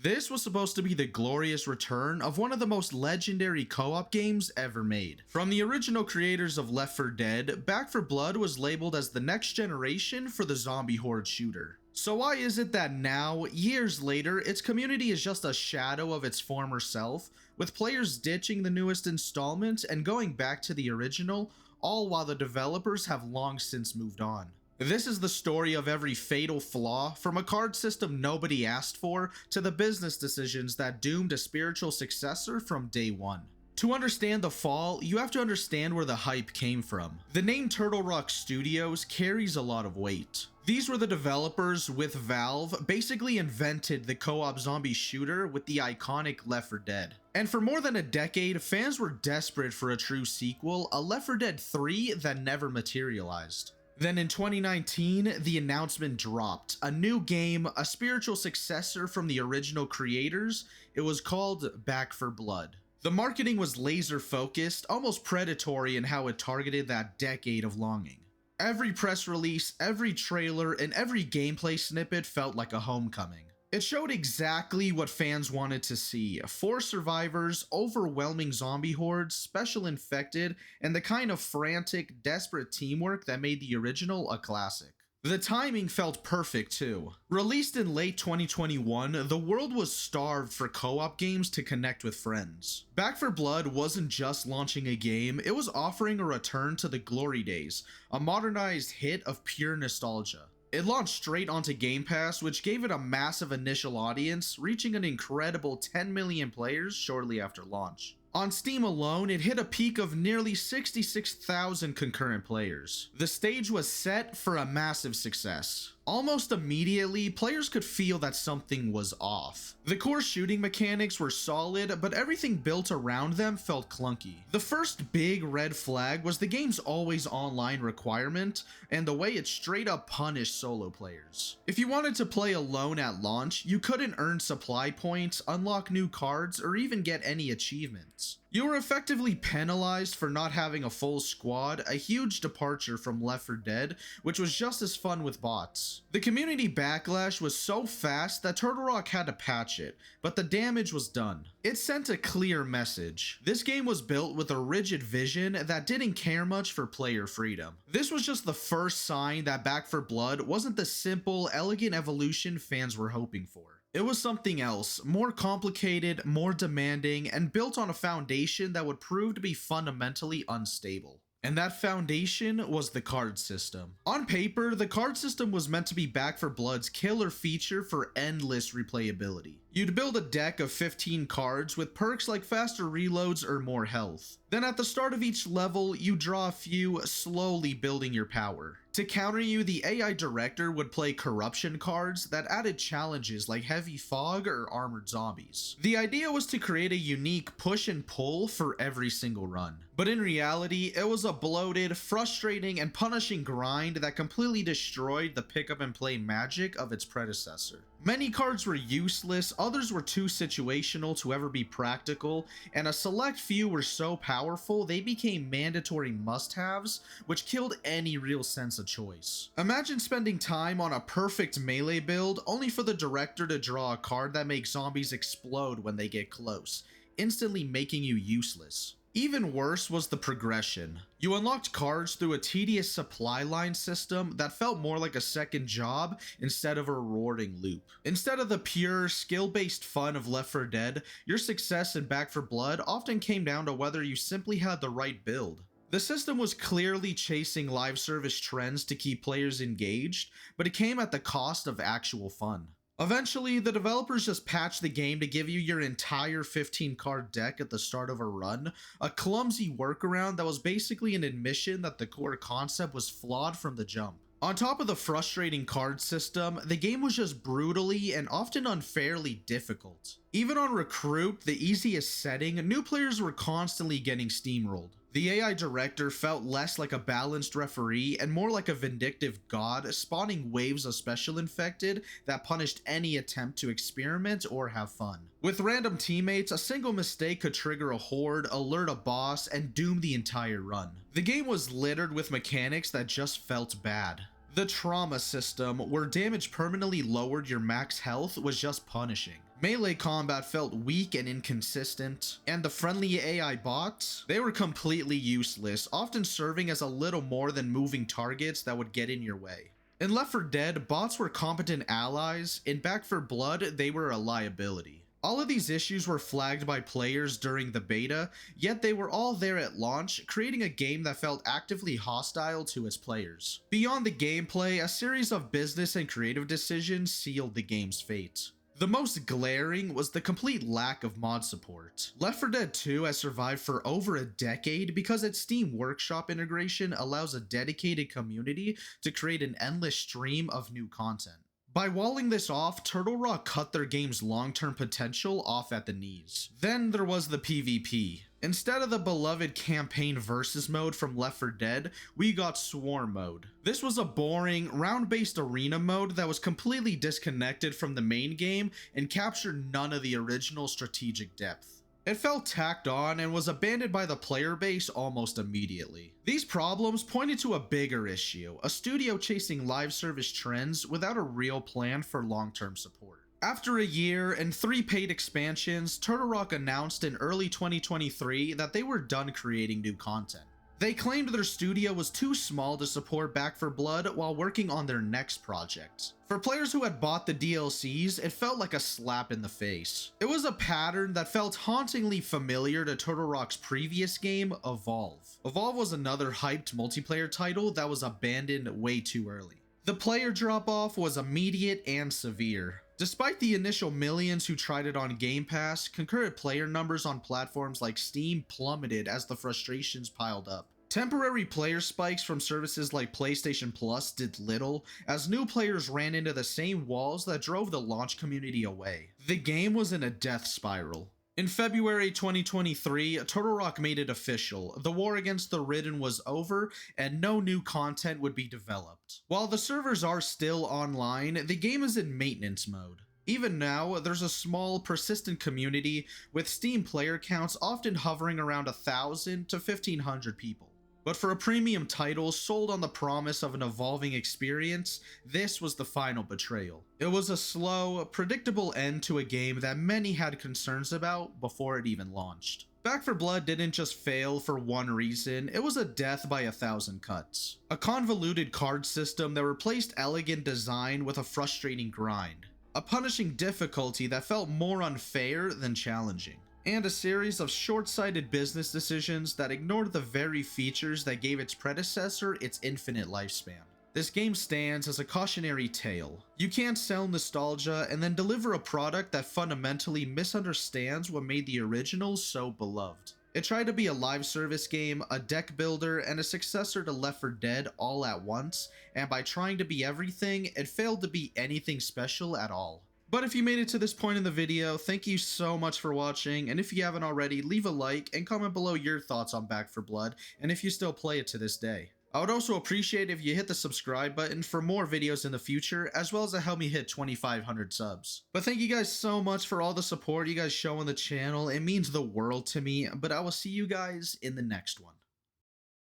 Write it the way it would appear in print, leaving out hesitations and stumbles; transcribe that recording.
This was supposed to be the glorious return of one of the most legendary co-op games ever made. From the original creators of Left 4 Dead, Back 4 Blood was labeled as the next generation for the zombie horde shooter. So why is it that now, years later, its community is just a shadow of its former self, with players ditching the newest installment and going back to the original, all while the developers have long since moved on? This is the story of every fatal flaw, from a card system nobody asked for, to the business decisions that doomed a spiritual successor from day one. To understand the fall, you have to understand where the hype came from. The name Turtle Rock Studios carries a lot of weight. These were the developers, with Valve, basically invented the co-op zombie shooter with the iconic Left 4 Dead. And for more than a decade, fans were desperate for a true sequel, a Left 4 Dead 3 that never materialized. Then in 2019, the announcement dropped. A new game, a spiritual successor from the original creators. It was called Back 4 Blood. The marketing was laser focused, almost predatory in how it targeted that decade of longing. Every press release, every trailer, and every gameplay snippet felt like a homecoming. It showed exactly what fans wanted to see: 4 survivors, overwhelming zombie hordes, special infected, and the kind of frantic, desperate teamwork that made the original a classic. The timing felt perfect too. Released in late 2021, the world was starved for co-op games to connect with friends. Back 4 Blood wasn't just launching a game, it was offering a return to the glory days, a modernized hit of pure nostalgia. It launched straight onto Game Pass, which gave it a massive initial audience, reaching an incredible 10 million players shortly after launch. On Steam alone, it hit a peak of nearly 66,000 concurrent players. The stage was set for a massive success. Almost immediately, players could feel that something was off. The core shooting mechanics were solid, but everything built around them felt clunky. The first big red flag was the game's always online requirement, and the way it straight up punished solo players. If you wanted to play alone at launch, you couldn't earn supply points, unlock new cards, or even get any achievements. You were effectively penalized for not having a full squad, a huge departure from Left 4 Dead, which was just as fun with bots. The community backlash was so fast that Turtle Rock had to patch it, but the damage was done. It sent a clear message. This game was built with a rigid vision that didn't care much for player freedom. This was just the first sign that Back 4 Blood wasn't the simple, elegant evolution fans were hoping for. It was something else, more complicated, more demanding, and built on a foundation that would prove to be fundamentally unstable. And that foundation was the card system. On paper, the card system was meant to be Back 4 Blood's killer feature for endless replayability. You'd build a deck of 15 cards with perks like faster reloads or more health. Then at the start of each level, you draw a few, slowly building your power. To counter you, the AI director would play corruption cards that added challenges like heavy fog or armored zombies. The idea was to create a unique push and pull for every single run. But in reality, it was a bloated, frustrating, and punishing grind that completely destroyed the pick up and play magic of its predecessor. Many cards were useless, others were too situational to ever be practical, and a select few were so powerful they became mandatory must-haves, which killed any real sense of choice. Imagine spending time on a perfect melee build only for the director to draw a card that makes zombies explode when they get close, instantly making you useless. Even worse was the progression. You unlocked cards through a tedious supply line system that felt more like a second job instead of a rewarding loop. Instead of the pure, skill-based fun of Left 4 Dead, your success in Back 4 Blood often came down to whether you simply had the right build. The system was clearly chasing live service trends to keep players engaged, but it came at the cost of actual fun. Eventually, the developers just patched the game to give you your entire 15-card deck at the start of a run, a clumsy workaround that was basically an admission that the core concept was flawed from the jump. On top of the frustrating card system, the game was just brutally and often unfairly difficult. Even on Recruit, the easiest setting, new players were constantly getting steamrolled. The AI director felt less like a balanced referee and more like a vindictive god, spawning waves of special infected that punished any attempt to experiment or have fun. With random teammates, a single mistake could trigger a horde, alert a boss, and doom the entire run. The game was littered with mechanics that just felt bad. The trauma system, where damage permanently lowered your max health, was just punishing. Melee combat felt weak and inconsistent, and the friendly AI bots, they were completely useless, often serving as a little more than moving targets that would get in your way. In Left 4 Dead, bots were competent allies. In Back 4 Blood, they were a liability. All of these issues were flagged by players during the beta, yet they were all there at launch, creating a game that felt actively hostile to its players. Beyond the gameplay, a series of business and creative decisions sealed the game's fate. The most glaring was the complete lack of mod support. Left 4 Dead 2 has survived for over a decade because its Steam Workshop integration allows a dedicated community to create an endless stream of new content. By walling this off, Turtle Rock cut their game's long-term potential off at the knees. Then there was the PvP. Instead of the beloved campaign versus mode from Left 4 Dead, we got Swarm mode. This was a boring, round-based arena mode that was completely disconnected from the main game and captured none of the original strategic depth. It felt tacked on and was abandoned by the player base almost immediately. These problems pointed to a bigger issue, a studio chasing live service trends without a real plan for long-term support. After a year and 3 paid expansions, Turtle Rock announced in early 2023 that they were done creating new content. They claimed their studio was too small to support Back 4 Blood while working on their next project. For players who had bought the DLCs, it felt like a slap in the face. It was a pattern that felt hauntingly familiar to Turtle Rock's previous game, Evolve. Evolve was another hyped multiplayer title that was abandoned way too early. The player drop-off was immediate and severe. Despite the initial millions who tried it on Game Pass, concurrent player numbers on platforms like Steam plummeted as the frustrations piled up. Temporary player spikes from services like PlayStation Plus did little, as new players ran into the same walls that drove the launch community away. The game was in a death spiral. In February 2023, Turtle Rock made it official. The war against the Ridden was over, and no new content would be developed. While the servers are still online, the game is in maintenance mode. Even now, there's a small, persistent community, with Steam player counts often hovering around 1,000 to 1,500 people. But for a premium title sold on the promise of an evolving experience, this was the final betrayal. It was a slow, predictable end to a game that many had concerns about before it even launched. Back 4 Blood didn't just fail for one reason, it was a death by 1,000 cuts. A convoluted card system that replaced elegant design with a frustrating grind. A punishing difficulty that felt more unfair than challenging. And a series of short-sighted business decisions that ignored the very features that gave its predecessor its infinite lifespan. This game stands as a cautionary tale. You can't sell nostalgia and then deliver a product that fundamentally misunderstands what made the original so beloved. It tried to be a live service game, a deck builder, and a successor to Left 4 Dead all at once, and by trying to be everything, it failed to be anything special at all. But if you made it to this point in the video, thank you so much for watching, and if you haven't already, leave a like and comment below your thoughts on Back 4 Blood, and if you still play it to this day. I would also appreciate if you hit the subscribe button for more videos in the future, as well as to help me hit 2,500 subs. But thank you guys so much for all the support you guys show on the channel, it means the world to me, but I will see you guys in the next one.